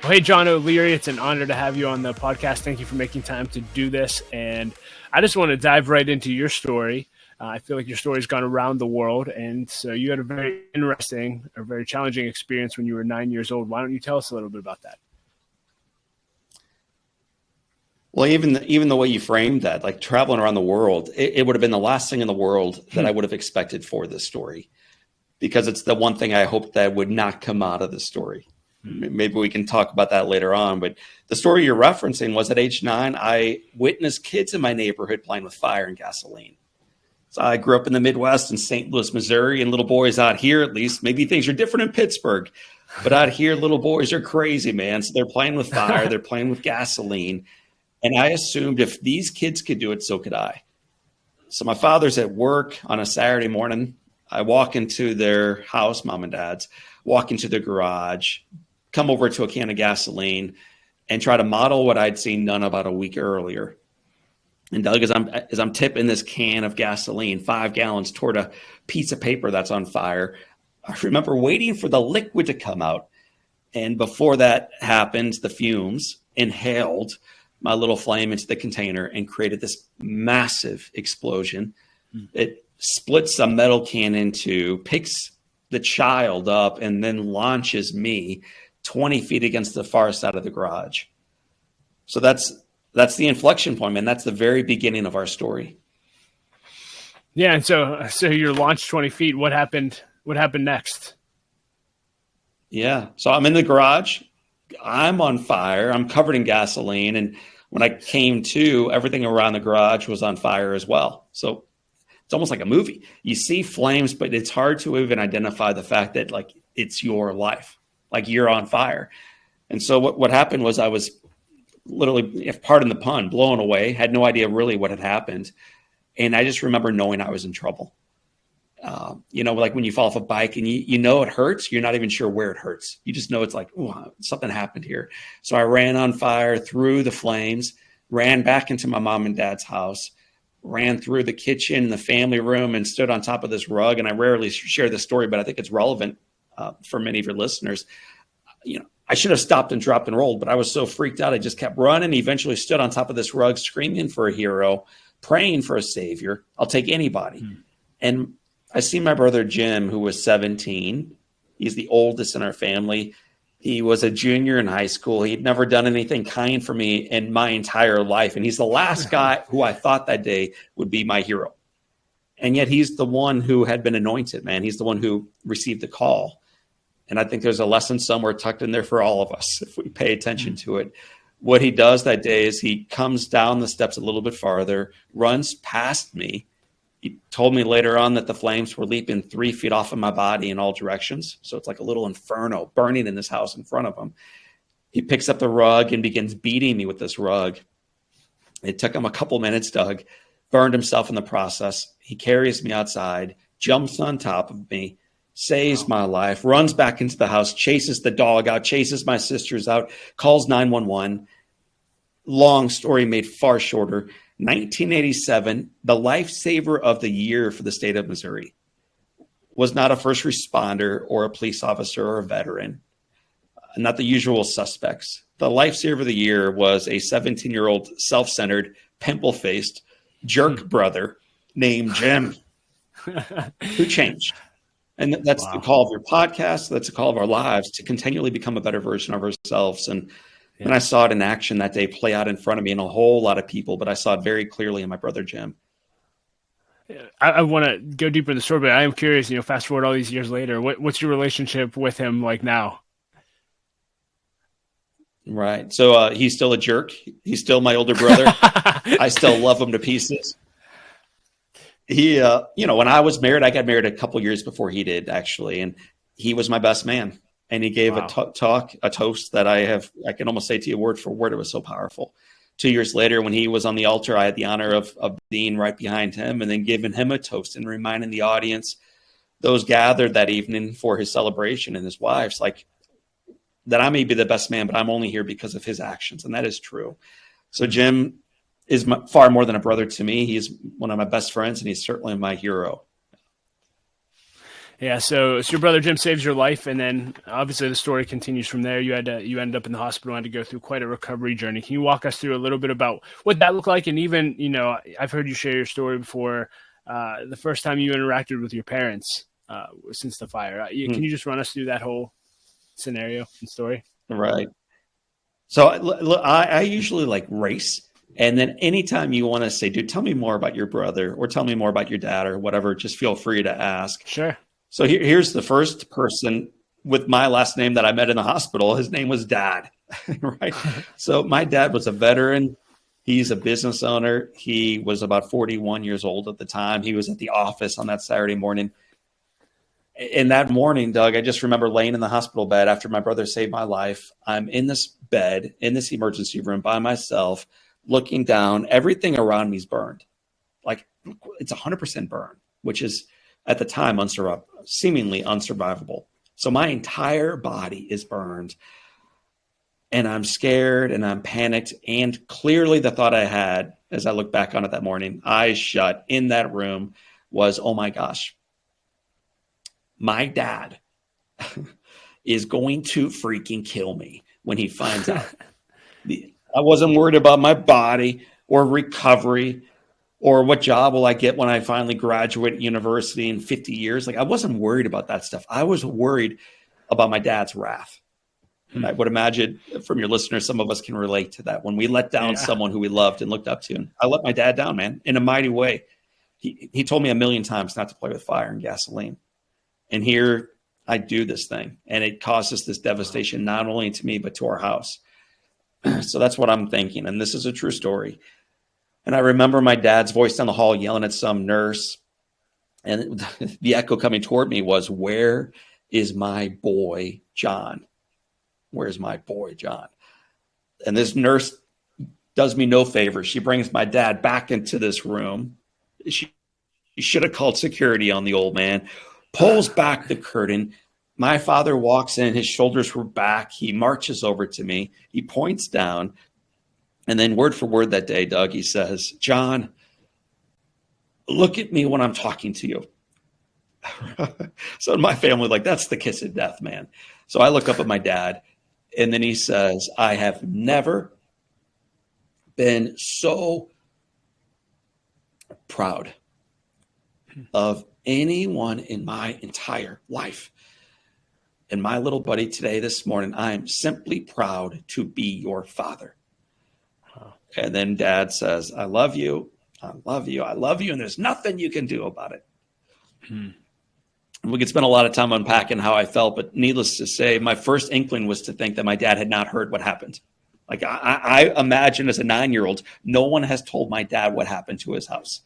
Well, hey, John O'Leary, it's an honor to have you on the podcast. Thank you for making time to do this. And I just want to dive right into your story. I feel like your story's gone around the world. And so you had a very interesting or very challenging experience when you were 9 years old. Why don't you tell us a little bit about that? Well, even the way you framed that, like traveling around the world, it would have been the last thing in the world that I would have expected for this story, because it's the one thing I hoped that would not come out of the story. Maybe we can talk about that later on. But the story you're referencing was at age 9, I witnessed kids in my neighborhood playing with fire and gasoline. So I grew up in the Midwest in St. Louis, Missouri, and little boys out here, at least, maybe things are different in Pittsburgh, but out here, little boys are crazy, man. So they're playing with fire, they're playing with gasoline. And I assumed if these kids could do it, so could I. So my father's at work on a Saturday morning. I walk into their house, mom and dad's, walk into the garage, come over to a can of gasoline, and try to model what I'd seen done about a week earlier. And Doug, as I'm tipping this can of gasoline, 5 gallons, toward a piece of paper that's on fire, I remember waiting for the liquid to come out. And before that happened, the fumes inhaled my little flame into the container and created this massive explosion. It splits a metal can in two, picks the child up, and then launches me 20 feet against the far side of the garage. So that's the inflection point, man. That's the very beginning of our story. Yeah, and so you're launched 20 feet. What happened? What happened next? Yeah, so I'm in the garage. I'm on fire. I'm covered in gasoline. And when I came to, everything around the garage was on fire as well. So it's almost like a movie. You see flames, but it's hard to even identify the fact that like it's your life, like you're on fire. And so what happened was I was literally, if pardon the pun, blown away, had no idea really what had happened. And I just remember knowing I was in trouble. Like when you fall off a bike and you know it hurts, you're not even sure where it hurts. You just know it's like, oh, something happened here. So I ran on fire through the flames, ran back into my mom and dad's house, ran through the kitchen, the family room, and stood on top of this rug. And I rarely share this story, but I think it's relevant for many of your listeners. I should have stopped and dropped and rolled, but I was so freaked out. I just kept running. Eventually stood on top of this rug, screaming for a hero, praying for a savior. I'll take anybody. And I see my brother Jim, who was 17. He's the oldest in our family. He was a junior in high school. He'd never done anything kind for me in my entire life. And he's the last guy who I thought that day would be my hero. And yet he's the one who had been anointed, man. He's the one who received the call. And I think there's a lesson somewhere tucked in there for all of us if we pay attention to it. What he does that day is he comes down the steps a little bit farther, runs past me. He told me later on that the flames were leaping 3 feet off of my body in all directions. So it's like a little inferno burning in this house in front of him. He picks up the rug and begins beating me with this rug. It took him a couple minutes, Doug, burned himself in the process. He carries me outside, jumps on top of me, saves my life, runs back into the house, chases the dog out, chases my sisters out, calls 911. Long story made far shorter. 1987, the lifesaver of the year for the state of Missouri was not a first responder or a police officer or a veteran, not the usual suspects. The lifesaver of the year was a 17-year-old self-centered, pimple-faced jerk brother named Jim who changed. And that's the call of your podcast. That's the call of our lives to continually become a better version of ourselves. And And I saw it in action that day play out in front of me and a whole lot of people, but I saw it very clearly in my brother, Jim. I want to go deeper in the story, but I am curious, fast forward all these years later, what's your relationship with him like now? Right. So he's still a jerk. He's still my older brother. I still love him to pieces. He, when I was married, I got married a couple years before he did, actually. And he was my best man. And he gave a toast that I can almost say to you word for word. It was so powerful. 2 years later, when he was on the altar, I had the honor of being right behind him and then giving him a toast and reminding the audience, those gathered that evening for his celebration and his wife's, like, that I may be the best man, but I'm only here because of his actions. And that is true. So Jim is far more than a brother to me. He's one of my best friends, and he's certainly my hero. Yeah, so your brother Jim saves your life, and then obviously the story continues from there. You ended up in the hospital and had to go through quite a recovery journey. Can you walk us through a little bit about what that looked like, and even I've heard you share your story before, the first time you interacted with your parents since the fire. Can you just run us through that whole scenario and story? Right. So I usually like race. And then anytime you want to say, dude, tell me more about your brother or tell me more about your dad or whatever, just feel free to ask. Sure. So here's the first person with my last name that I met in the hospital. His name was Dad, right? So my dad was a veteran. He's a business owner. He was about 41 years old at the time. He was at the office on that Saturday morning. And that morning, Doug, I just remember laying in the hospital bed after my brother saved my life. I'm in this bed, in this emergency room by myself, looking down. Everything around me is burned. Like it's 100% burn, which is at the time seemingly unsurvivable. So my entire body is burned. And I'm scared and I'm panicked. And clearly the thought I had as I look back on it that morning, eyes shut in that room, was, oh my gosh, my dad is going to freaking kill me when he finds out. I wasn't worried about my body or recovery or what job will I get when I finally graduate university in 50 years. Like I wasn't worried about that stuff. I was worried about my dad's wrath. And I would imagine from your listeners, some of us can relate to that. When we let down someone who we loved and looked up to, and I let my dad down, man, in a mighty way. He told me a million times not to play with fire and gasoline. And here I do this thing, and it causes this devastation, not only to me, but to our house. So that's what I'm thinking. And this is a true story. And I remember my dad's voice down the hall yelling at some nurse. And the echo coming toward me was, where is my boy, John? Where's my boy, John? And this nurse does me no favor. She brings my dad back into this room. She should have called security on the old man. Pulls back the curtain. My father walks in. His shoulders were back. He marches over to me. He points down. And then word for word that day, Doug, he says, John, look at me when I'm talking to you. So in my family, like, that's the kiss of death, man. So I look up at my dad, and then he says, I have never been so proud of anyone in my entire life. And my little buddy today, this morning, I'm simply proud to be your father. Wow. And then Dad says, I love you. I love you. I love you. And there's nothing you can do about it. We could spend a lot of time unpacking how I felt, but needless to say, my first inkling was to think that my dad had not heard what happened. Like I imagine as a 9-year-old, no one has told my dad what happened to his house.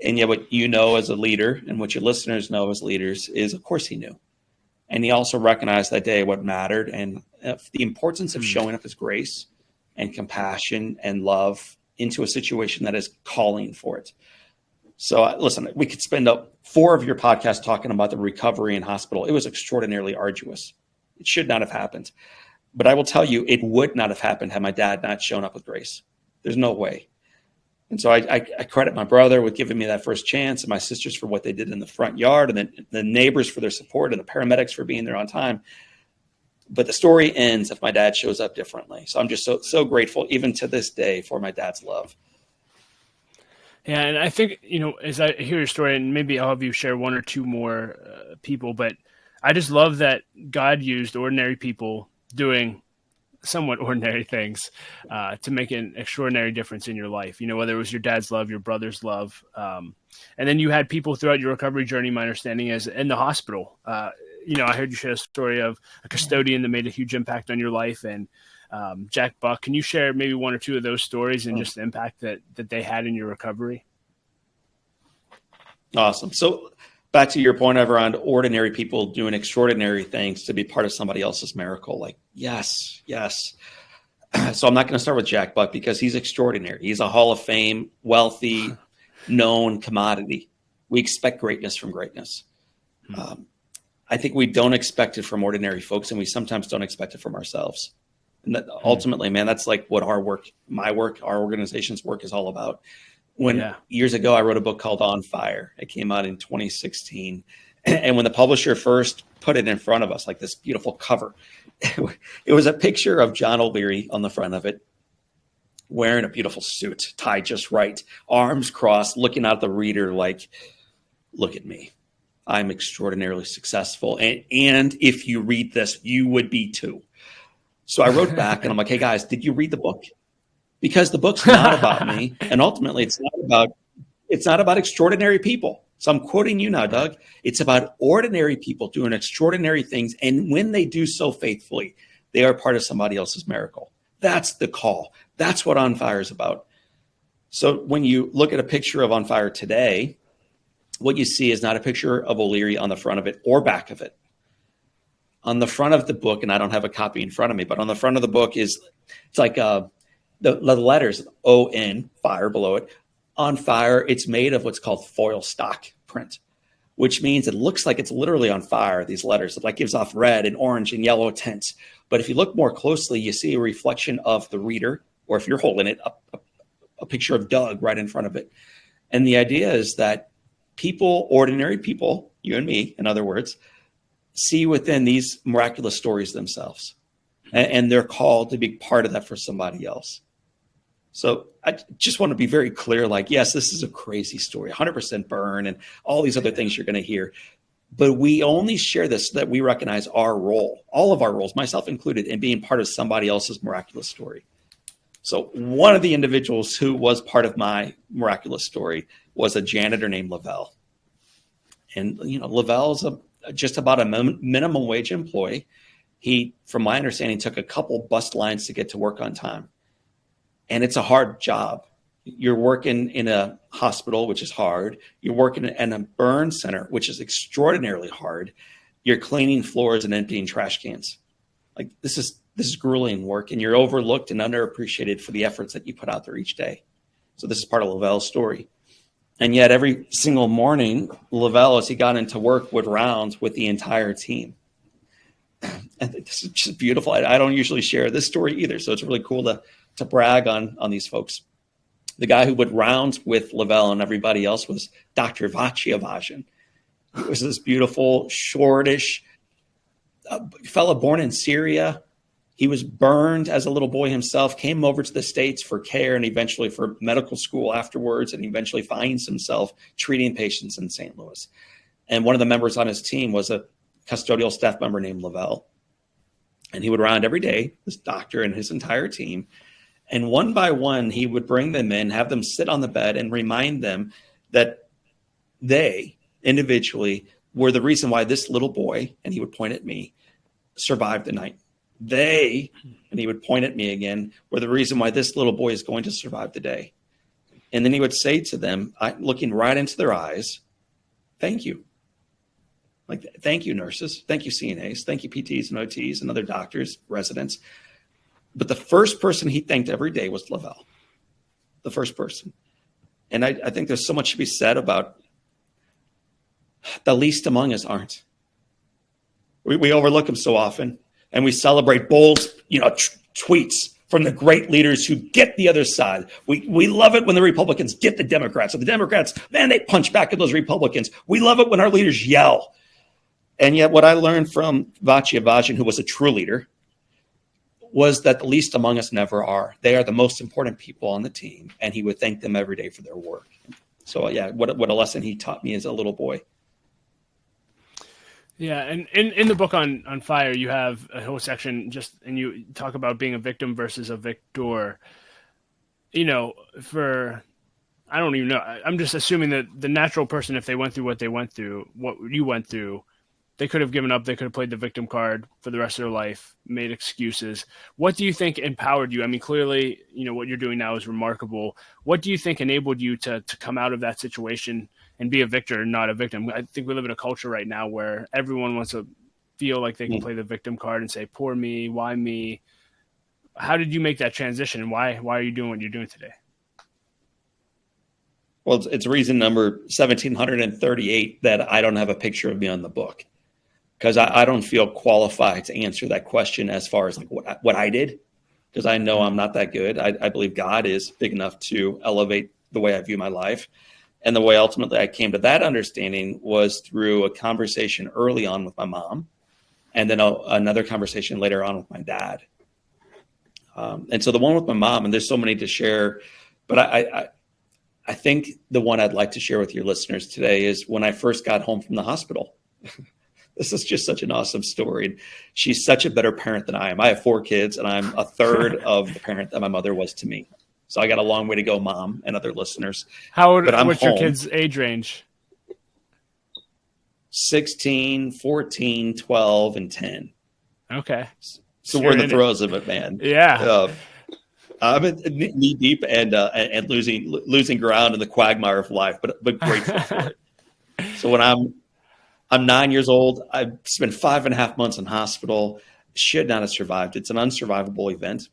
And yet what you know as a leader and what your listeners know as leaders is, of course, he knew. And he also recognized that day what mattered and the importance of showing up as grace and compassion and love into a situation that is calling for it. So listen, we could spend up 4 of your podcasts talking about the recovery in hospital. It was extraordinarily arduous. It should not have happened. But I will tell you, it would not have happened had my dad not shown up with grace. There's no way. And so I credit my brother with giving me that first chance and my sisters for what they did in the front yard and then the neighbors for their support and the paramedics for being there on time. But the story ends if my dad shows up differently. So I'm just so grateful, even to this day, for my dad's love. Yeah, and I think, as I hear your story, and maybe I'll have you share 1 or 2 more people, but I just love that God used ordinary people doing somewhat ordinary things to make an extraordinary difference in your life. Whether it was your dad's love, your brother's love. And then you had people throughout your recovery journey, my understanding is in the hospital. I heard you share a story of a custodian that made a huge impact on your life. And Jack Buck, can you share maybe 1 or 2 of those stories and just the impact that they had in your recovery? Awesome. So back to your point around ordinary people doing extraordinary things to be part of somebody else's miracle. Like, yes. So I'm not going to start with Jack Buck because he's extraordinary. He's a Hall of Fame, wealthy, known commodity. We expect greatness from greatness. I think we don't expect it from ordinary folks, and we sometimes don't expect it from ourselves. And that ultimately, man, that's like what our work, my work, our organization's work is all about. Years ago, I wrote a book called On Fire. It came out in 2016. And when the publisher first put it in front of us, like this beautiful cover, it was a picture of John O'Leary on the front of it, wearing a beautiful suit, tied just right, arms crossed, looking out at the reader like, look at me. I'm extraordinarily successful. And if you read this, you would be too. So I wrote back and I'm like, hey guys, did you read the book? Because the book's not about me. And ultimately it's not about extraordinary people. So I'm quoting you now, Doug. It's about ordinary people doing extraordinary things. And when they do so faithfully, they are part of somebody else's miracle. That's the call. That's what On Fire is about. So when you look at a picture of On Fire today, what you see is not a picture of O'Leary on the front of it or back of it. On the front of the book, and I don't have a copy in front of me, but on the front of the book it's like the letters O-N, fire below it. On Fire, it's made of what's called foil stock print, which means it looks like it's literally on fire, these letters. It like gives off red and orange and yellow tints. But if you look more closely, you see a reflection of the reader, or if you're holding it, a picture of Doug right in front of it. And the idea is that people, ordinary people, you and me, in other words, see within these miraculous stories themselves. And they're called to be part of that for somebody else. So I just want to be very clear, like, yes, this is a crazy story, 100% burn and all these other things you're going to hear. But we only share this so that we recognize our role, all of our roles, myself included, in being part of somebody else's miraculous story. So one of the individuals who was part of my miraculous story was a janitor named Lavelle. And, Lavelle is just about a minimum wage employee. He, from my understanding, took a couple bus lines to get to work on time. And it's a hard job. You're working in a hospital, which is hard. You're working in a burn center, which is extraordinarily hard. You're cleaning floors and emptying trash cans. Like this is grueling work, and you're overlooked and underappreciated for the efforts that you put out there each day. So this is part of Lavelle's story. And yet every single morning, Lavelle, as he got into work, would rounds with the entire team. And this is just beautiful. I don't usually share this story either, so it's really cool to brag on these folks. The guy who would round with Lavelle and everybody else was Dr. Vachiavajan. He was this beautiful, shortish fellow born in Syria. He was burned as a little boy himself, came over to the States for care and eventually for medical school afterwards, and eventually finds himself treating patients in St. Louis. And one of the members on his team was a custodial staff member named Lavelle. And he would round every day, this doctor and his entire team. And one by one, he would bring them in, have them sit on the bed and remind them that they individually were the reason why this little boy, and he would point at me, survived the night. They, and he would point at me again, were the reason why this little boy is going to survive the day. And then he would say to them, looking right into their eyes, thank you. Like, thank you, nurses. Thank you, CNAs. Thank you, PTs and OTs and other doctors, residents. But the first person he thanked every day was Lavelle, the first person. And I think there's so much to be said about the least among us aren't. We overlook them so often, and we celebrate bold, tweets from the great leaders who get the other side. We love it when the Republicans get the Democrats, or the Democrats, man, they punch back at those Republicans. We love it when our leaders yell. And yet what I learned from Vachiavajan, who was a true leader, was that the least among us never are. They are the most important people on the team, and he would thank them every day for their work. So, what a lesson he taught me as a little boy. Yeah, and in the book on Fire, you have a whole section and you talk about being a victim versus a victor. I don't even know. I'm just assuming that the natural person, if they went through what they went through, what you went through, they could have given up. They could have played the victim card for the rest of their life, made excuses. What do you think empowered you? I mean, clearly, what you're doing now is remarkable. What do you think enabled you to come out of that situation and be a victor, not a victim? I think we live in a culture right now where everyone wants to feel like they can play the victim card and say, poor me, why me? How did you make that transition, and why are you doing what you're doing today? Well, it's reason number 1738 that I don't have a picture of me on the book, because I don't feel qualified to answer that question as far as like what I did, because I know I'm not that good. I believe God is big enough to elevate the way I view my life. And the way ultimately I came to that understanding was through a conversation early on with my mom, and then another conversation later on with my dad. And so the one with my mom, and there's so many to share, but I think the one I'd like to share with your listeners today is when I first got home from the hospital. This is just such an awesome story. She's such a better parent than I am. I have 4 kids, and I'm a third of the parent that my mother was to me. So I got a long way to go, Mom, and other listeners. What's your kids' age range? 16, 14, 12, and 10. Okay. So we're in the throes of it, man. Yeah. I'm knee deep and losing ground in the quagmire of life, but grateful for it. So when I'm 9 years old, I've spent 5.5 months in hospital, should not have survived. It's an unsurvivable event.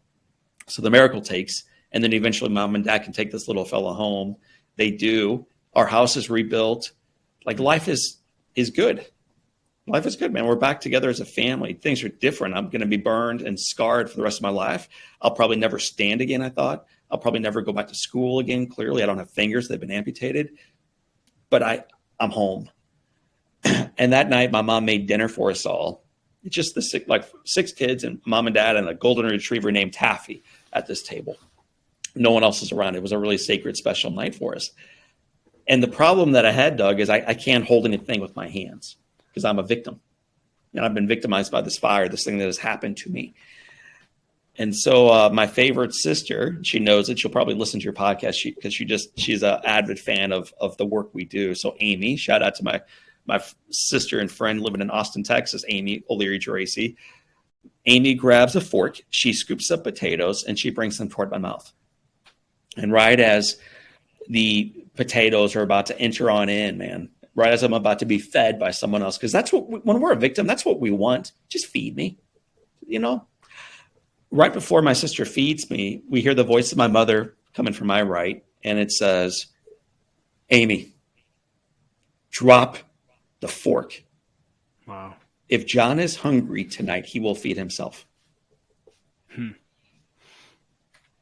So the miracle takes, and then eventually Mom and Dad can take this little fella home. They do. Our house is rebuilt. Like, life is good. Life is good, man. We're back together as a family. Things are different. I'm going to be burned and scarred for the rest of my life. I'll probably never stand again, I thought. I'll probably never go back to school again. Clearly, I don't have fingers. They've been amputated. But I'm home. And that night, my mom made dinner for us all. It's just the 6 kids and Mom and Dad and a golden retriever named Taffy at this table. No one else is around. It was a really sacred, special night for us. And the problem that I had, Doug, is I can't hold anything with my hands because I'm a victim. And I've been victimized by this fire, this thing that has happened to me. And so my favorite sister, she knows it. She'll probably listen to your podcast because she's an avid fan of the work we do. So Amy, shout out to my sister and friend living in Austin, Texas, Amy O'Leary Geraci. Amy grabs a fork, she scoops up potatoes, and she brings them toward my mouth. And right as the potatoes are about to enter on in, man, right as I'm about to be fed by someone else, because that's what, when we're a victim, that's what we want. Just feed me, you know? Right before my sister feeds me, we hear the voice of my mother coming from my right, and it says, Amy, drop the fork. Wow. If John is hungry tonight, he will feed himself.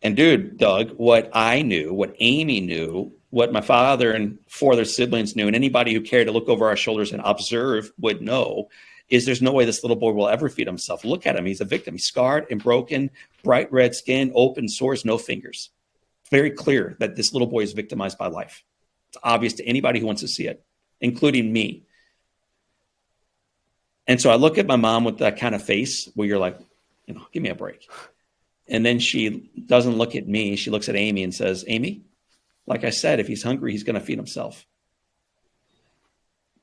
And dude, Doug, what I knew, what Amy knew, what my father and 4 other siblings knew, and anybody who cared to look over our shoulders and observe would know, is there's no way this little boy will ever feed himself. Look at him. He's a victim. He's scarred and broken, bright red skin, open sores, no fingers. Very clear that this little boy is victimized by life. It's obvious to anybody who wants to see it, including me. And so I look at my mom with that kind of face where you're like, give me a break. And then she doesn't look at me. She looks at Amy and says, Amy, like I said, if he's hungry, he's going to feed himself.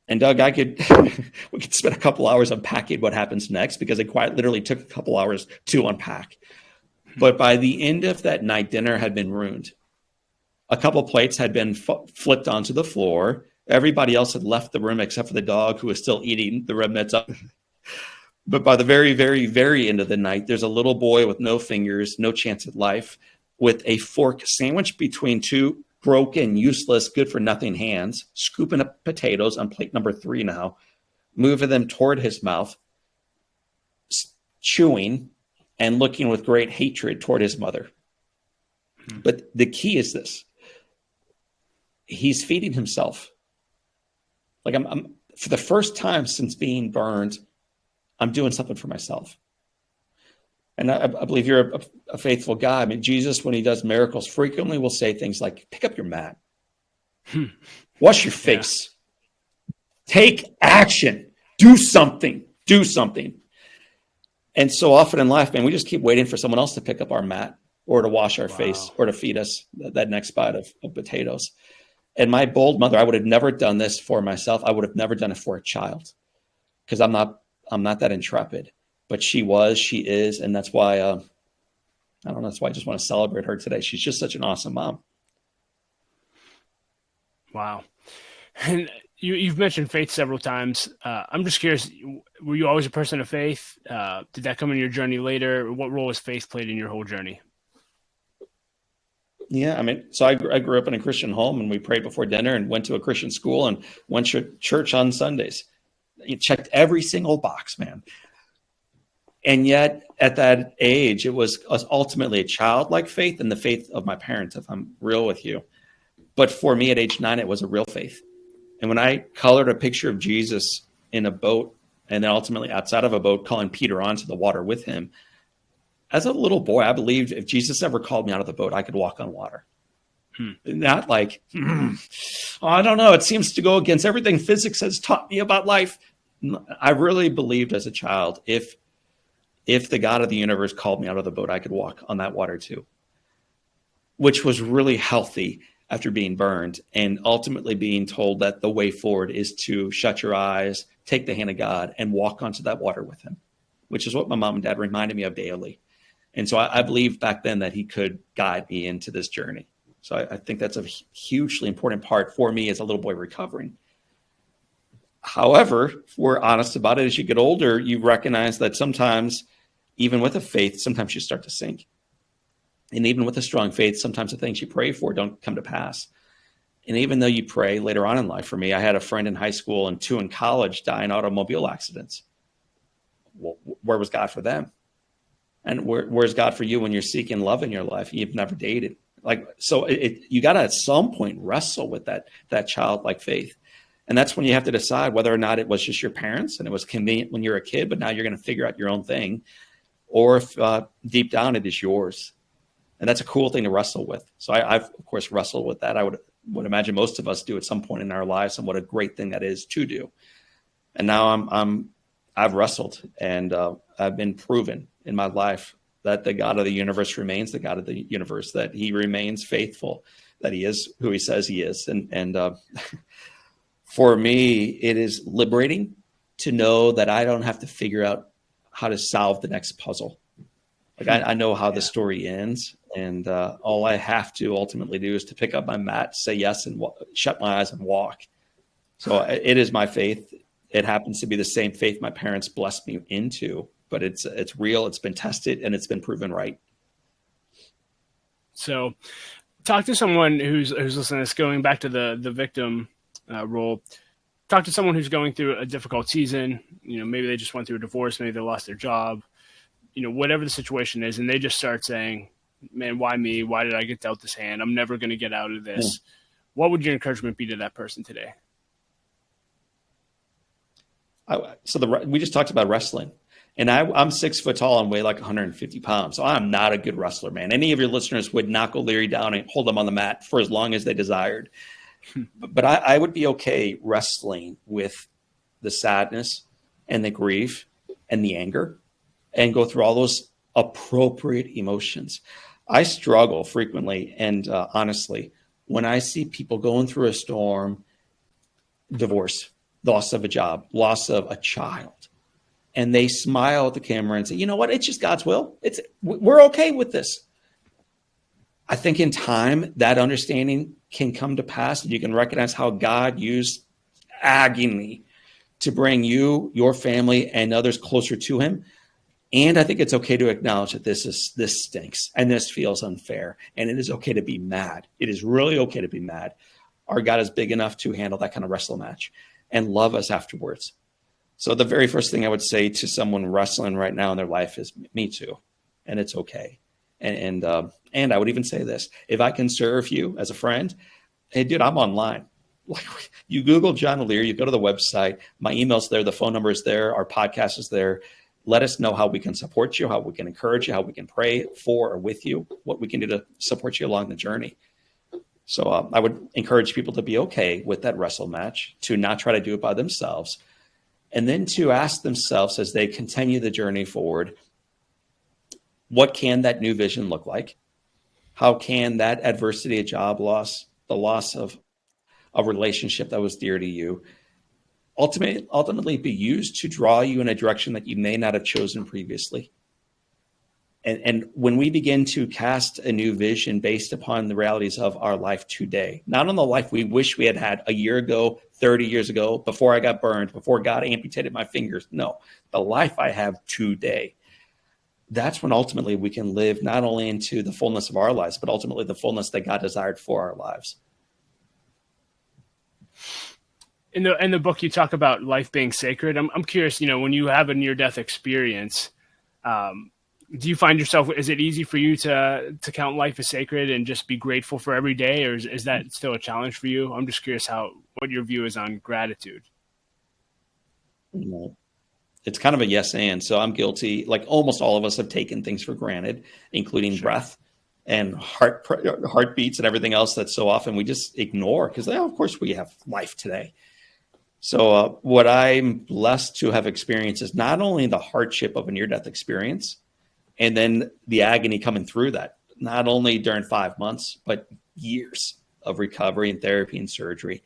And Doug, we could spend a couple hours unpacking what happens next because it quite literally took a couple hours to unpack. But by the end of that night, dinner had been ruined. A couple plates had been flipped onto the floor. Everybody else had left the room except for the dog who was still eating the remnants up. But by the very, very, very end of the night, there's a little boy with no fingers, no chance at life, with a fork sandwiched between 2 broken, useless, good-for-nothing hands, scooping up potatoes on plate number 3 now, moving them toward his mouth, chewing, and looking with great hatred toward his mother. But the key is this. He's feeding himself. Like I'm for the first time since being burned, I'm doing something for myself. And I believe you're a faithful guy. I mean, Jesus, when he does miracles, frequently will say things like, pick up your mat, wash your face, take action, do something. And so often in life, man, we just keep waiting for someone else to pick up our mat or to wash our face or to feed us that next bite of potatoes. And my bold mother, I would have never done this for myself. I would have never done it for a child because I'm not that intrepid. But she is. And that's why, that's why I just want to celebrate her today. She's just such an awesome mom. Wow. And you've mentioned faith several times. I'm just curious, were you always a person of faith? Did that come in your journey later? What role has faith played in your whole journey? Yeah, I mean, so I grew up in a Christian home, and we prayed before dinner and went to a Christian school and went to church on Sundays. You checked every single box, man. And yet at that age, it was ultimately a childlike faith and the faith of my parents, if I'm real with you. But for me at age 9, it was a real faith. And when I colored a picture of Jesus in a boat and then ultimately outside of a boat, calling Peter onto the water with him, as a little boy, I believed if Jesus ever called me out of the boat, I could walk on water. Not like, I don't know, it seems to go against everything physics has taught me about life. I really believed as a child, if the God of the universe called me out of the boat, I could walk on that water too, which was really healthy after being burned and ultimately being told that the way forward is to shut your eyes, take the hand of God, and walk onto that water with him, which is what my mom and dad reminded me of daily. And so I believed back then that he could guide me into this journey. So I think that's a hugely important part for me as a little boy recovering. However, if we're honest about it, as you get older, you recognize that sometimes, even with a faith, sometimes you start to sink. And even with a strong faith, sometimes the things you pray for don't come to pass. And even though you pray later on in life, for me, I had a friend in high school and 2 in college die in automobile accidents. Well, where was God for them? And where's God for you when you're seeking love in your life? You've never dated. So you got to at some point wrestle with that childlike faith. And that's when you have to decide whether or not it was just your parents and it was convenient when you're a kid, but now you're going to figure out your own thing, or if deep down it is yours. And that's a cool thing to wrestle with. So I've of course wrestled with that. I would imagine most of us do at some point in our lives, and what a great thing that is to do. And now I've wrestled, and I've been proven in my life that the God of the universe remains the God of the universe, that he remains faithful, that he is who he says he is. And for me, it is liberating to know that I don't have to figure out how to solve the next puzzle. I know how the story ends, and all I have to ultimately do is to pick up my mat, say yes, and shut my eyes and walk. So it is my faith. It happens to be the same faith my parents blessed me into, but it's real, it's been tested, and it's been proven right. So talk to someone who's listening to this, going back to the victim role. Talk to someone who's going through a difficult season. Maybe they just went through a divorce, maybe they lost their job, whatever the situation is, and they just start saying, man, why me? Why did I get dealt this hand? I'm never going to get out of this. Yeah. What would your encouragement be to that person today? We just talked about wrestling, and I'm 6 foot tall and weigh like 150 pounds. So I'm not a good wrestler, man. Any of your listeners would knock a leary down and hold them on the mat for as long as they desired. But I would be okay wrestling with the sadness and the grief and the anger and go through all those appropriate emotions. I struggle frequently. And honestly, when I see people going through a storm, divorce, loss of a job, loss of a child, and they smile at the camera and say, you know what? It's just God's will. We're okay with this. I think in time, that understanding can come to pass, and you can recognize how God used agony to bring you, your family, and others closer to him. And I think it's okay to acknowledge that this stinks and this feels unfair. And it is okay to be mad. It is really okay to be mad. Our God is big enough to handle that kind of wrestle match and love us afterwards. So the very first thing I would say to someone wrestling right now in their life is, me too. And it's okay. And I would even say this: if I can serve you as a friend, hey, dude, I'm online. Like, you Google John Leary, you go to the website, my email's there, the phone number is there, our podcast is there. Let us know how we can support you, how we can encourage you, how we can pray for or with you, what we can do to support you along the journey. So I would encourage people to be okay with that wrestle match, to not try to do it by themselves, and then to ask themselves as they continue the journey forward, what can that new vision look like? How can that adversity, a job loss, the loss of a relationship that was dear to you, ultimately be used to draw you in a direction that you may not have chosen previously? And when we begin to cast a new vision based upon the realities of our life today, not on the life we wish we had had a year ago, 30 years ago, before I got burned, before God amputated my fingers. No, the life I have today. That's when ultimately we can live not only into the fullness of our lives, but ultimately the fullness that God desired for our lives. In the book, you talk about life being sacred. I'm curious, when you have a near-death experience, Do you find yourself, is it easy for you to count life as sacred and just be grateful for every day? Or is that still a challenge for you? I'm just curious what your view is on gratitude. You know, it's kind of a yes and. So I'm guilty. Like almost all of us have taken things for granted, including breath and heartbeats and everything else that so often we just ignore because, of course, we have life today. So what I'm blessed to have experienced is not only the hardship of a near-death experience and then the agony coming through that, not only during 5 months, but years of recovery and therapy and surgery.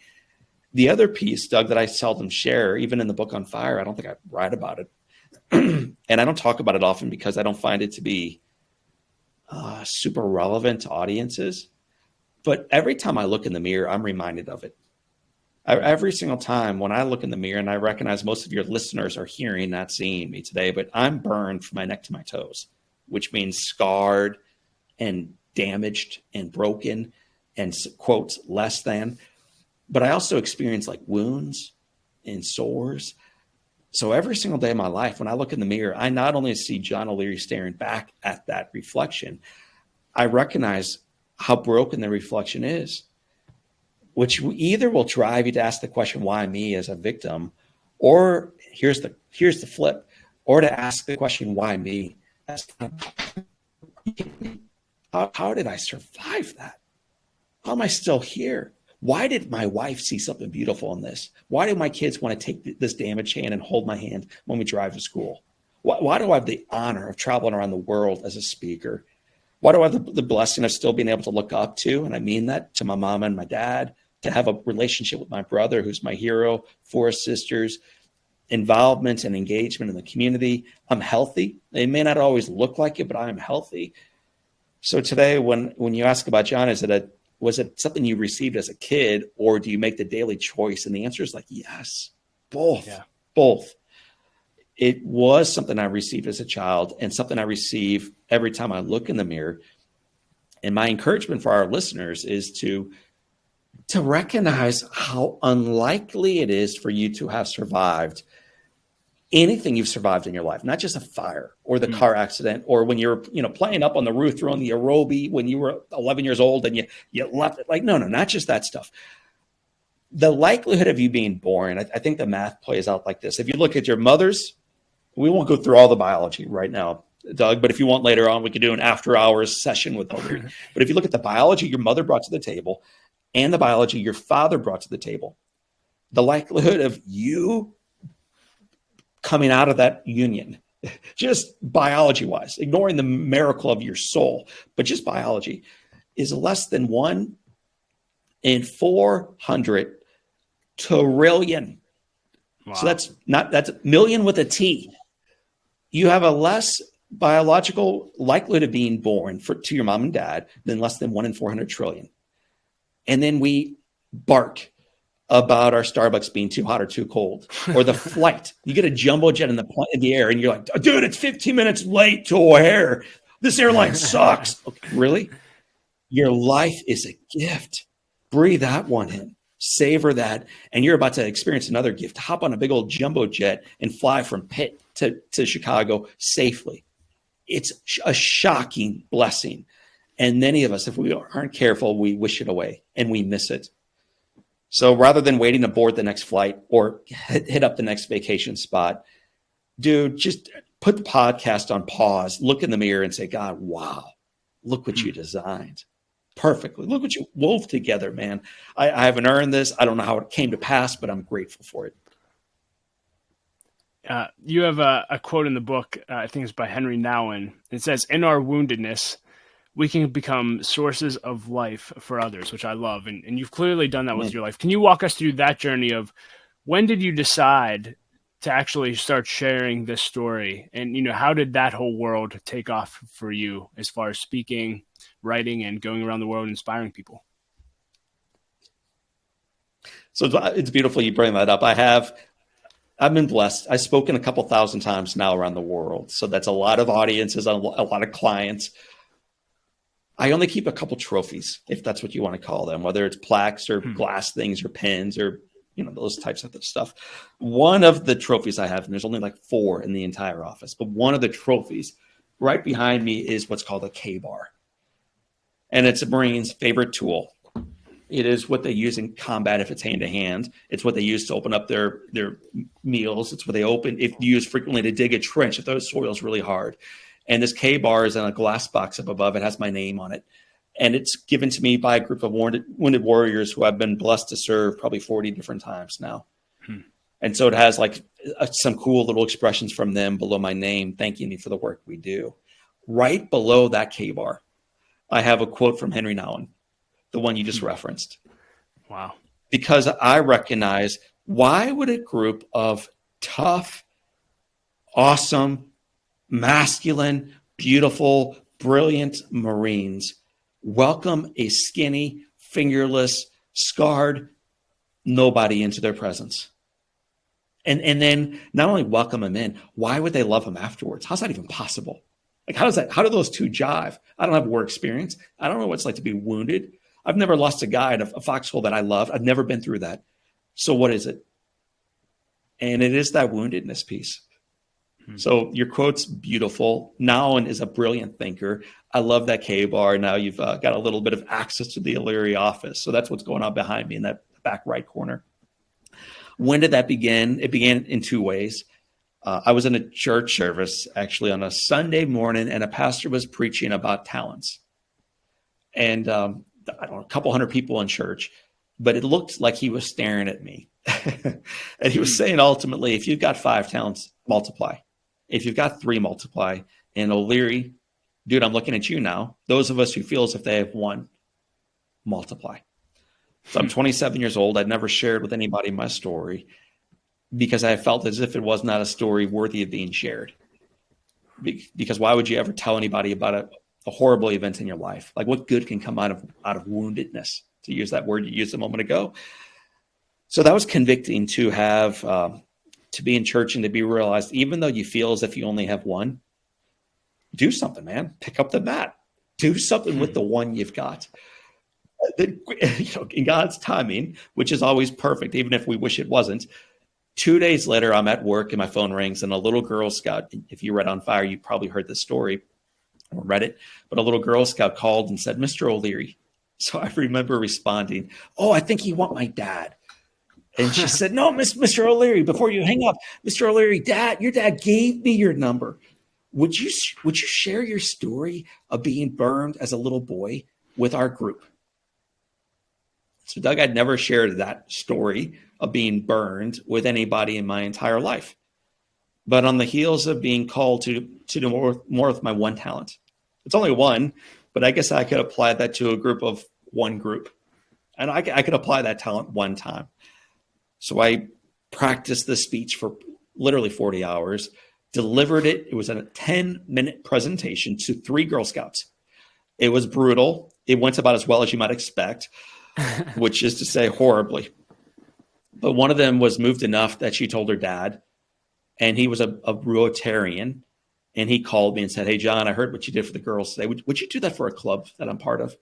The other piece, Doug, that I seldom share, even in the book on fire, I don't think I write about it. And I don't talk about it often because I don't find it to be super relevant to audiences. But every time I look in the mirror, I'm reminded of it. Every single time when I look in the mirror, and I recognize most of your listeners are hearing, not seeing me today, but I'm burned from my neck to my toes, which means scarred and damaged and broken and quotes less than. But I also experience like wounds and sores. So every single day of my life, when I look in the mirror, I not only see John O'Leary staring back at that reflection, I recognize how broken the reflection is, which either will drive you to ask the question, why me as a victim? Or here's the flip, or to ask the question, why me? How did I survive that? How am I still here? Why did my wife see something beautiful in this? Why do my kids want to take this damaged hand and hold my hand when we drive to school? Why do I have the honor of traveling around the world as a speaker? Why do I have the blessing of still being able to look up to, and I mean that, to my mom and my dad, to have a relationship with my brother, who's my hero, 4 sisters, involvement and engagement in the community. I'm healthy. It may not always look like it, but I am healthy. So today, when you ask about John, was it something you received as a kid, or do you make the daily choice? And the answer is like, yes, both, both. It was something I received as a child and something I receive every time I look in the mirror. And my encouragement for our listeners is to recognize how unlikely it is for you to have survived anything you've survived in your life, not just a fire or the car accident, or when you're, playing up on the roof throwing the aerobie when you were 11 years old and you left it. Like, no, not just that stuff. The likelihood of you being born, I think the math plays out like this. If you look at your mothers, we won't go through all the biology right now, Doug, but if you want later on, we could do an after hours session with O'Leary. But if you look at the biology your mother brought to the table and the biology your father brought to the table, the likelihood of you coming out of that union, just biology wise, ignoring the miracle of your soul, but just biology, is less than 1 in 400 trillion. Wow. So that's million with a T. You have a less biological likelihood of being born to your mom and dad than less than 1 in 400 trillion. And then we bark about our Starbucks being too hot or too cold, or the flight. You get a jumbo jet in the air and you're like, dude, it's 15 minutes late to O'Hare. This airline sucks. Okay, really? Your life is a gift. Breathe that one in. Savor that. And you're about to experience another gift. Hop on a big old jumbo jet and fly from Pitt to Chicago safely. It's a shocking blessing. And many of us, if we aren't careful, we wish it away and we miss it. So rather than waiting to board the next flight or hit up the next vacation spot, dude, just put the podcast on pause, look in the mirror and say, God, wow, look what you designed perfectly. Look what you wove together, man. I haven't earned this. I don't know how it came to pass, but I'm grateful for it. You have a quote in the book, I think it's by Henry Nouwen. It says, in our woundedness, we can become sources of life for others, which I love. And you've clearly done that with your life. Can you walk us through that journey of when did you decide to actually start sharing this story? And, how did that whole world take off for you as far as speaking, writing, and going around the world inspiring people? So it's beautiful you bring that up. I've been blessed. I've spoken a couple thousand times now around the world. So that's a lot of audiences, a lot of clients. I only keep a couple trophies, if that's what you want to call them, whether it's plaques or glass things or pens or, those types of stuff. One of the trophies I have, and there's only like 4 in the entire office, but one of the trophies Right behind me is what's called a K-bar. And it's a Marine's favorite tool. It is what they use in combat if it's hand-to-hand. It's what they use to open up their meals. It's what they use frequently to dig a trench if the soil is really hard. And this K-bar is in a glass box up above. It has my name on it. And it's given to me by a group of wounded warriors who I've been blessed to serve probably 40 different times now. And so it has like some cool little expressions from them below my name, thanking me for the work we do. Right below that K-bar, I have a quote from Henry Nouwen, the one you just referenced. Wow. Because I recognize, why would a group of tough, awesome, masculine, beautiful, brilliant Marines welcome a skinny, fingerless, scarred nobody into their presence? And then not only welcome him in, why would they love him afterwards? How's that even possible? Like, how do those two jive? I don't have war experience. I don't know what it's like to be wounded. I've never lost a guy in a foxhole that I love. I've never been through that. So what is it? And it is that woundedness piece. So your quote's beautiful. Nouwen is a brilliant thinker. I love that K-bar. Now you've got a little bit of access to the leary office. So that's what's going on behind me in that back right corner. When did that begin? It began in two ways. I was in a church service actually on a Sunday morning, and a pastor was preaching about talents. And I don't know, a couple hundred people in church, but it looked like he was staring at me. And he was saying, ultimately, if you've got 5 talents, multiply. If you've got 3, multiply. And O'Leary, dude, I'm looking at you now. Those of us who feel as if they have 1, multiply. So I'm 27 years old. I'd never shared with anybody my story because I felt as if it was not a story worthy of being shared. Because why would you ever tell anybody about a horrible event in your life? Like, what good can come out of woundedness, to use that word you used a moment ago? So that was convicting to have, to be in church and to be realized, even though you feel as if you only have 1, do something, man. Pick up the mat. Do something with the 1 you've got. In God's timing, which is always perfect, even if we wish it wasn't. 2 days later, I'm at work and my phone rings, and a little Girl Scout, if you read On Fire, you probably heard this story or read it, but a little Girl Scout called and said, "Mr. O'Leary." So I remember responding, "Oh, I think you want my dad." And she said, "No, Mr. O'Leary, before you hang up, Mr. O'Leary, your dad gave me your number. Would you share your story of being burned as a little boy with our group?" So Doug, I'd never shared that story of being burned with anybody in my entire life. But on the heels of being called to do more with my 1 talent, it's only 1, but I guess I could apply that to a group of 1 group. And I could apply that talent 1 time. So I practiced this speech for literally 40 hours, delivered it. It was a 10-minute presentation to 3 Girl Scouts. It was brutal. It went about as well as you might expect, which is to say horribly. But one of them was moved enough that she told her dad, and he was a Rotarian, and he called me and said, "Hey, John, I heard what you did for the girls today. Would you do that for a club that I'm part of?"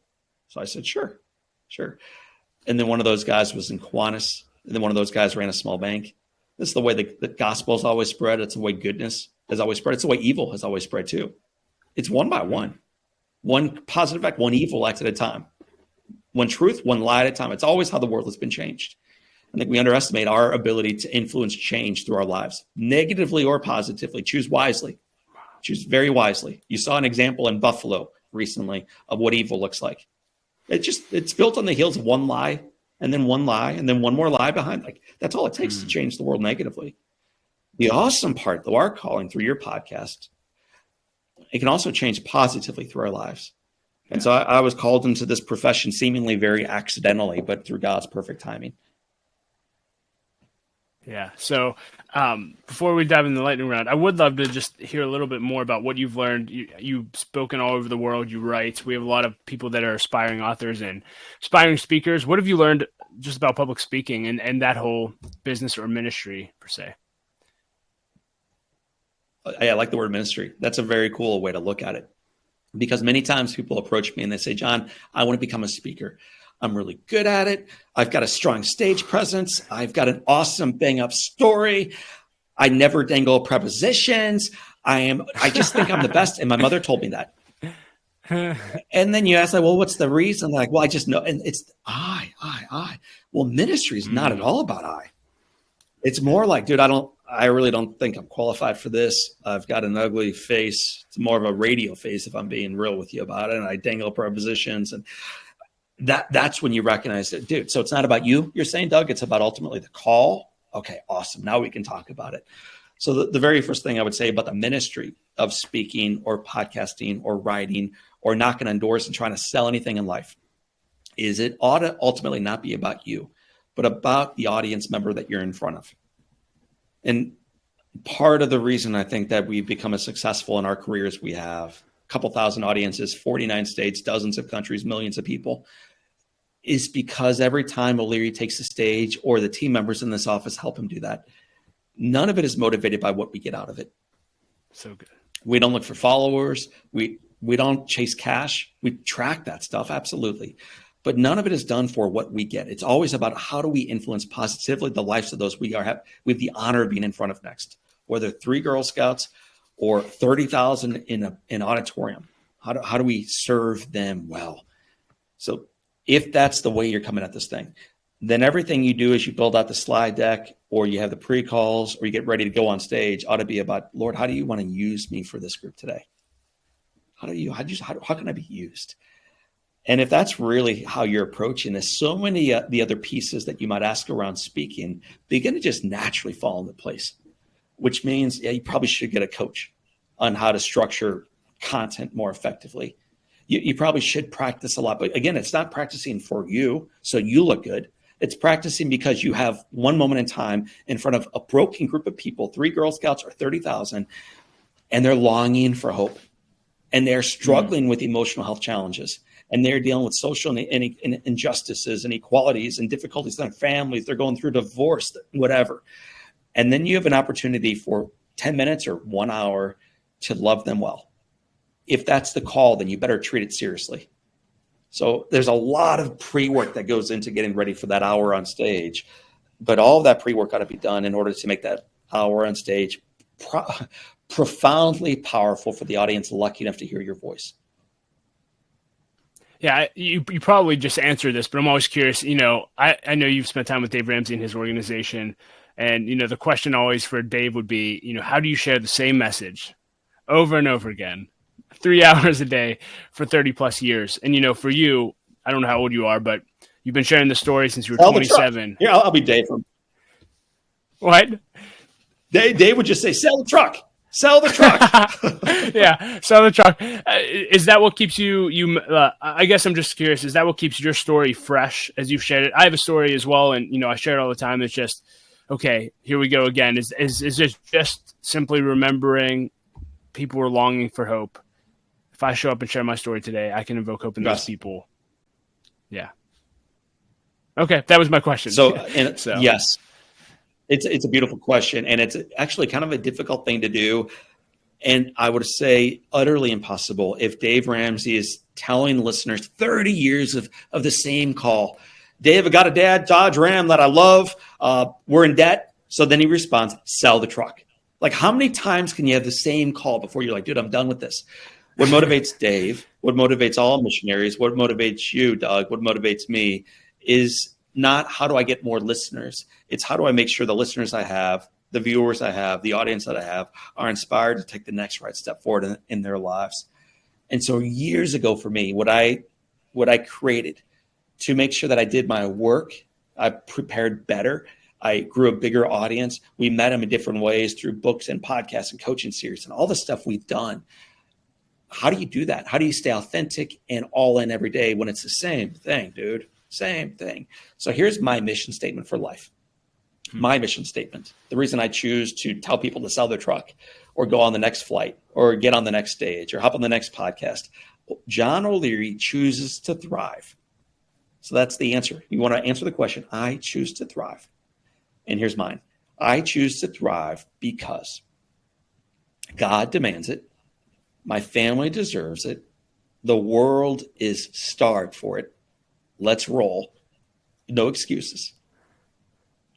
So I said, sure. And then one of those guys was in Kiwanis, and then one of those guys ran a small bank. This is the way the gospel has always spread. It's the way goodness has always spread. It's the way evil has always spread too. It's 1 by 1. 1 positive act, 1 evil act at a time. 1 truth, 1 lie at a time. It's always how the world has been changed. I think we underestimate our ability to influence change through our lives, negatively or positively. Choose wisely. Choose very wisely. You saw an example in Buffalo recently of what evil looks like. It's built on the heels of 1 lie, and then 1 lie, and then 1 more lie behind. Like, that's all it takes to change the world negatively. The awesome part, though, our calling through your podcast, it can also change positively through our lives. And so I was called into this profession seemingly very accidentally, but through God's perfect timing. Yeah. So before we dive in the lightning round, I would love to just hear a little bit more about what you've learned. You've spoken all over the world. You write. We have a lot of people that are aspiring authors and aspiring speakers. What have you learned just about public speaking and that whole business or ministry per se? I like the word ministry. That's a very cool way to look at it, because many times people approach me and they say, "John, I want to become a speaker. I'm really good at it. I've got a strong stage presence. I've got an awesome bang up story. I never dangle prepositions. I just think I'm the best. And my mother told me that. And then you ask, like, well, what's the reason? Like, well, I just know. And it's I. Well, ministry is not at all about I. It's more like, dude, I really don't think I'm qualified for this. I've got an ugly face. It's more of a radio face if I'm being real with you about it. And I dangle prepositions. And that's when you recognize it, dude. So it's not about you, you're saying, Doug. It's about ultimately the call. Okay, awesome. Now we can talk about it. So the very first thing I would say about the ministry of speaking or podcasting or writing or knocking on doors and trying to sell anything in life is it ought to ultimately not be about you, but about the audience member that you're in front of. And part of the reason I think that we've become as successful in our careers, we have a couple thousand audiences, 49 states, dozens of countries, millions of people, is because every time O'Leary takes the stage or the team members in this office help him do that, none of it is motivated by what we get out of it. So good. We don't look for followers. We don't chase cash. We track that stuff, absolutely. But none of it is done for what we get. It's always about how do we influence positively the lives of those we have the honor of being in front of next, whether 3 Girl Scouts or 30,000 in an auditorium. How do we serve them well? So if that's the way you're coming at this thing, then everything you do as you build out the slide deck or you have the pre-calls or you get ready to go on stage ought to be about, Lord, how do you want to use me for this group today? How can I be used? And if that's really how you're approaching this, so many the other pieces that you might ask around speaking begin to just naturally fall into place, which means you probably should get a coach on how to structure content more effectively. You probably should practice a lot. But again, it's not practicing for you so you look good. It's practicing because you have one moment in time in front of a broken group of people, 3 Girl Scouts or 30,000, and they're longing for hope. And they're struggling with emotional health challenges. And they're dealing with social injustices and inequalities and difficulties in their families. They're going through divorce, whatever. And then you have an opportunity for 10 minutes or 1 hour to love them well. If that's the call, then you better treat it seriously. So there's a lot of pre-work that goes into getting ready for that hour on stage. But all of that pre-work got to be done in order to make that hour on stage profoundly powerful for the audience lucky enough to hear your voice. Yeah, you probably just answered this, but I'm always curious. I know you've spent time with Dave Ramsey and his organization, and the question always for Dave would be, how do you share the same message over and over again, 3 hours a day for 30 plus years? And for you, I don't know how old you are, but you've been sharing the story since you were 27. Yeah, I'll be Dave. What? Dave would just say, "Sell the truck." Sell the truck. Yeah, sell the truck. Is that what keeps you? I guess I'm just curious. Is that what keeps your story fresh as you've shared it? I have a story as well, and I share it all the time. It's just, okay, here we go again. Is it just simply remembering people are longing for hope? If I show up and share my story today, I can invoke hope in those people. Yeah. Okay, that was my question. So yes. It's a beautiful question, and it's actually kind of a difficult thing to do. And I would say utterly impossible if Dave Ramsey is telling listeners 30 years of the same call. Dave, I got a Dodge Ram that I love. We're in debt. So then he responds, sell the truck. Like, how many times can you have the same call before you're like, dude, I'm done with this? What motivates Dave, what motivates all missionaries, what motivates you, Doug, what motivates me is not how do I get more listeners? It's how do I make sure the listeners I have, the viewers I have, the audience that I have are inspired to take the next right step forward in their lives. And so years ago for me, what I created to make sure that I did my work, I prepared better, I grew a bigger audience. We met them in different ways through books and podcasts and coaching series and all the stuff we've done. How do you do that? How do you stay authentic and all in every day when it's the same thing, dude? Same thing. So here's my mission statement for life. My mission statement. The reason I choose to tell people to sell their truck or go on the next flight or get on the next stage or hop on the next podcast. John O'Leary chooses to thrive. So that's the answer. You want to answer the question. I choose to thrive. And here's mine. I choose to thrive because God demands it. My family deserves it. The world is starved for it. Let's roll. No excuses.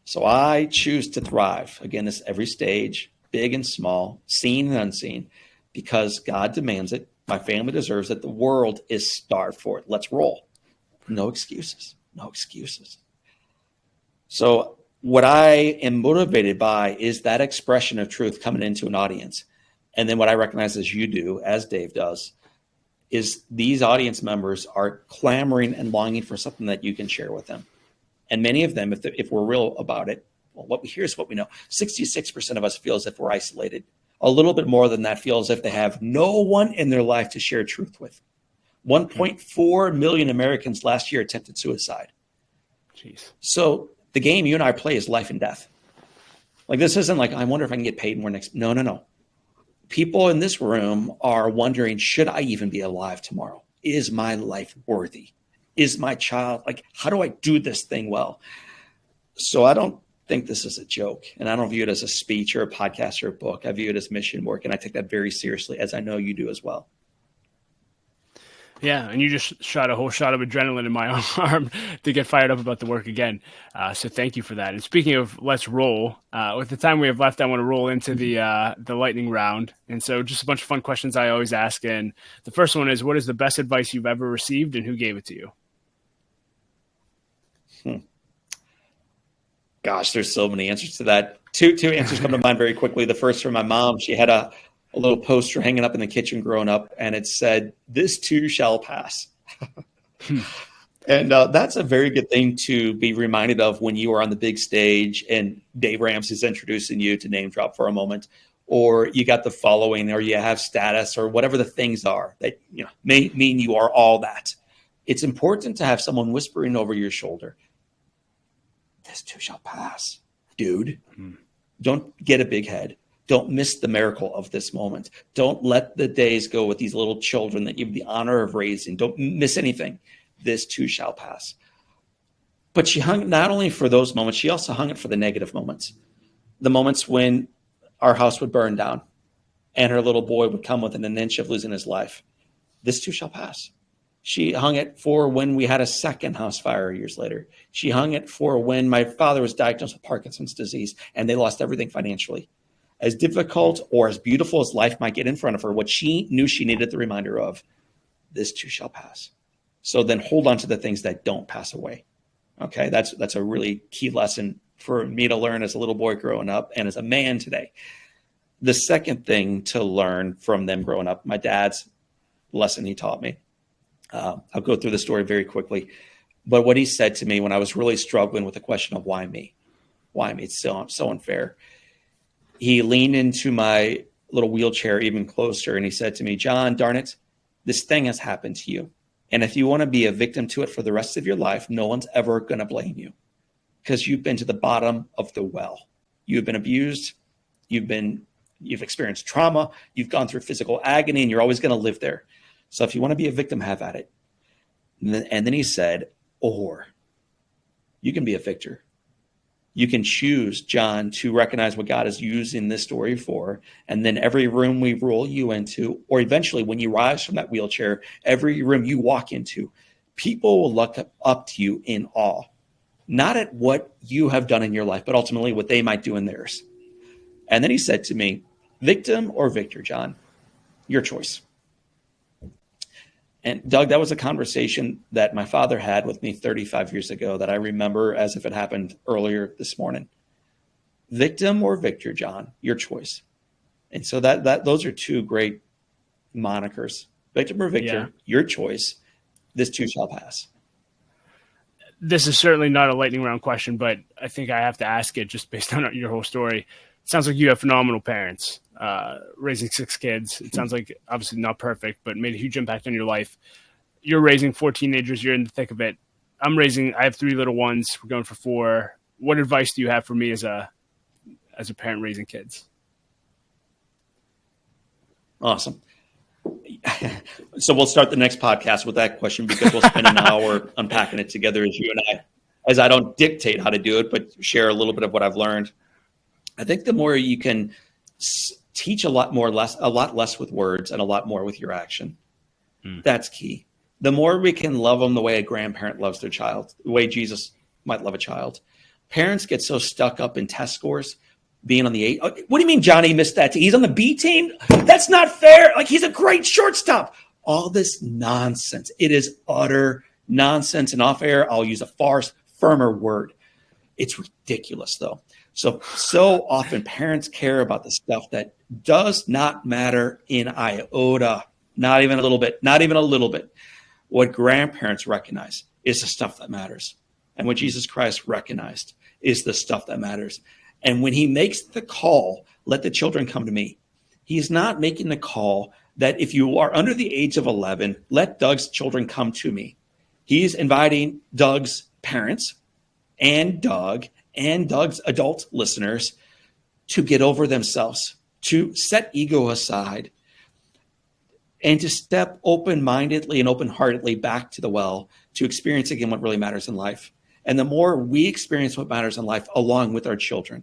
So I choose to thrive. Again, this every stage, big and small, seen and unseen, because God demands it. My family deserves it. The world is starved for it. Let's roll. No excuses. No excuses. So what I am motivated by is that expression of truth coming into an audience. And then what I recognize as you do, as Dave does, is these audience members are clamoring and longing for something that you can share with them. And many of them, if we're real about it, well, here's what we know. 66% of us feel as if we're isolated. A little bit more than that feel as if they have no one in their life to share truth with. 1.4 million Americans last year attempted suicide. Jeez. So the game you and I play is life and death. Like, this isn't like, I wonder if I can get paid more next. No. People in this room are wondering, should I even be alive tomorrow? Is my life worthy? Is my child, like, how do I do this thing well? So I don't think this is a joke, and I don't view it as a speech or a podcast or a book. I view it as mission work, and I take that very seriously, as I know you do as well. Yeah, and you just shot a whole shot of adrenaline in my arm to get fired up about the work again. So thank you for that. And speaking of let's roll, with the time we have left, I want to roll into the lightning round. And so just a bunch of fun questions I always ask. And the first one is, what is the best advice you've ever received, and who gave it to you? Gosh, there's so many answers to that. Two answers come to mind very quickly. The first from my mom. She had a little poster hanging up in the kitchen growing up, and it said, "This too shall pass." And that's a very good thing to be reminded of when you are on the big stage and Dave Ramsey's introducing you, to name drop for a moment, or you got the following, or you have status, or whatever the things are that may mean you are all that. It's important to have someone whispering over your shoulder, "This too shall pass, dude." Don't get a big head. Don't miss the miracle of this moment. Don't let the days go with these little children that you have the honor of raising. Don't miss anything. This too shall pass. But she hung not only for those moments, she also hung it for the negative moments. The moments when our house would burn down and her little boy would come within an inch of losing his life. This too shall pass. She hung it for when we had a second house fire years later. She hung it for when my father was diagnosed with Parkinson's disease and they lost everything financially. As difficult or as beautiful as life might get in front of her, what she knew she needed the reminder of, this too shall pass. So then hold on to the things that don't pass away. Okay, that's a really key lesson for me to learn as a little boy growing up and as a man today. The second thing to learn from them growing up, my dad's lesson he taught me. I'll go through the story very quickly. But what he said to me when I was really struggling with the question of why me? Why me? It's so unfair. He leaned into my little wheelchair even closer and he said to me, "John, darn it, this thing has happened to you. And if you want to be a victim to it for the rest of your life, no one's ever going to blame you because you've been to the bottom of the well. You've been abused. You've experienced trauma. You've gone through physical agony and you're always going to live there. So if you want to be a victim, have at it." And then he said, "Or you can be a victor. You can choose, John, to recognize what God is using this story for. And then every room we roll you into, or eventually when you rise from that wheelchair, every room you walk into, people will look up to you in awe, not at what you have done in your life, but ultimately what they might do in theirs." And then he said to me, "Victim or victor, John, your choice." And Doug, that was a conversation that my father had with me 35 years ago that I remember as if it happened earlier this morning. Victim or victor, John, your choice. And so that those are two great monikers. Victim or victor, your choice. This too shall pass. This is certainly not a lightning round question, but I think I have to ask it just based on your whole story. It sounds like you have phenomenal parents, raising 6 kids. It sounds like obviously not perfect, but made a huge impact on your life. You're raising 4 teenagers. You're in the thick of it. I have 3 little ones. We're going for 4. What advice do you have for me as a parent raising kids? Awesome. So we'll start the next podcast with that question because we'll spend an hour unpacking it together as you and I, as I don't dictate how to do it, but share a little bit of what I've learned. I think the more you can teach a lot less with words and a lot more with your action. That's key. The more we can love them the way a grandparent loves their child, the way Jesus might love a child, Parents get so stuck up in test scores, being on the A. What do you mean Johnny missed that? He's on the B team? That's not fair. Like, he's a great shortstop. All this nonsense. It is utter nonsense. And off air, I'll use a far firmer word. It's ridiculous, though. So often parents care about the stuff that does not matter in iota. Not even a little bit. Not even a little bit. What grandparents recognize is the stuff that matters. And what Jesus Christ recognized is the stuff that matters. And when he makes the call, let the children come to me, he's not making the call that if you are under the age of 11, let Doug's children come to me. He's inviting Doug's parents and Doug's adult listeners to get over themselves, to set ego aside, and to step open-mindedly and open-heartedly back to the well to experience again what really matters in life. And the more we experience what matters in life along with our children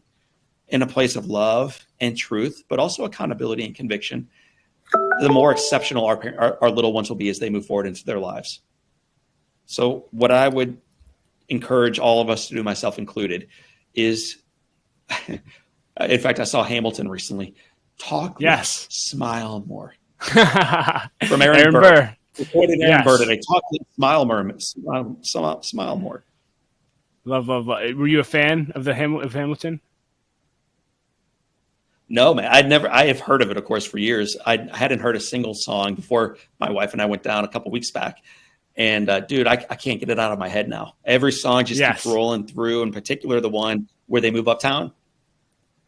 in a place of love and truth, but also accountability and conviction, the more exceptional our little ones will be as they move forward into their lives. So what I would encourage all of us to do, myself included, is, in fact, I saw Hamilton recently, talk less, smile more. From Aaron Burr. Aaron Burr today. Talk less, smile more. Love. Were you a fan of Hamilton? No, man. I have heard of it, of course, for years. I hadn't heard a single song before my wife and I went down a couple weeks back. And dude, I can't get it out of my head now. Every song just keeps rolling through, in particular the one where they move uptown.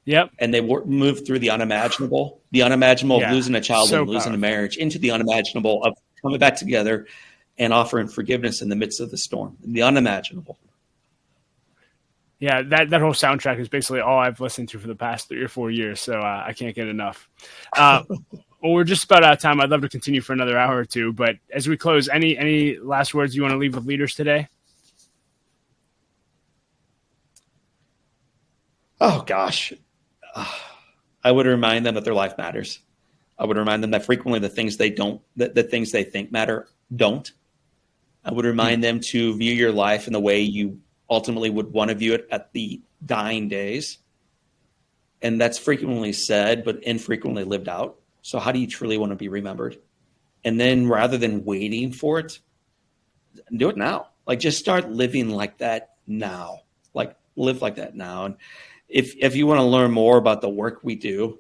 Yep. And they move through the unimaginable of losing a child and losing a marriage, into the unimaginable of coming back together and offering forgiveness in the midst of the storm. The unimaginable. Yeah, that whole soundtrack is basically all I've listened to for the past 3 or 4 years, so I can't get enough. Well, we're just about out of time. I'd love to continue for another hour or two, but as we close, any last words you want to leave with leaders today? Oh, gosh. I would remind them that their life matters. I would remind them that frequently the things they think matter don't. I would remind them to view your life in the way you ultimately would want to view it at the dying days. And that's frequently said, but infrequently lived out. So how do you truly want to be remembered? And then rather than waiting for it, do it now. Like, just start living like that now. Like, live like that now. And if you want to learn more about the work we do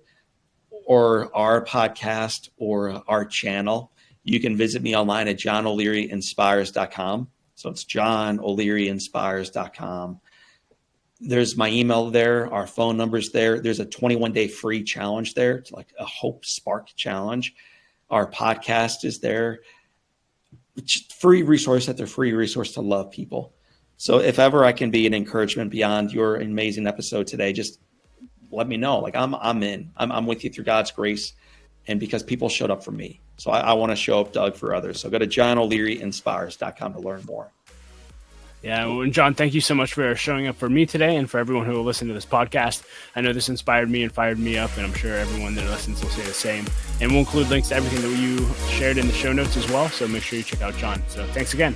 or our podcast or our channel, you can visit me online at johnolearyinspires.com. So it's johnolearyinspires.com. There's my email there, our phone number's there. There's a 21-day free challenge there. It's like a Hope Spark challenge. Our podcast is there. It's free resource after free resource to love people. So if ever I can be an encouragement beyond your amazing episode today, just let me know. Like, I'm in. I'm with you through God's grace, and because people showed up for me. So I want to show up, Doug, for others. So go to johnolearyinspires.com to learn more. Yeah, well, John, thank you so much for showing up for me today and for everyone who will listen to this podcast. I know this inspired me and fired me up, and I'm sure everyone that listens will say the same. And we'll include links to everything that you shared in the show notes as well, so make sure you check out John. So thanks again.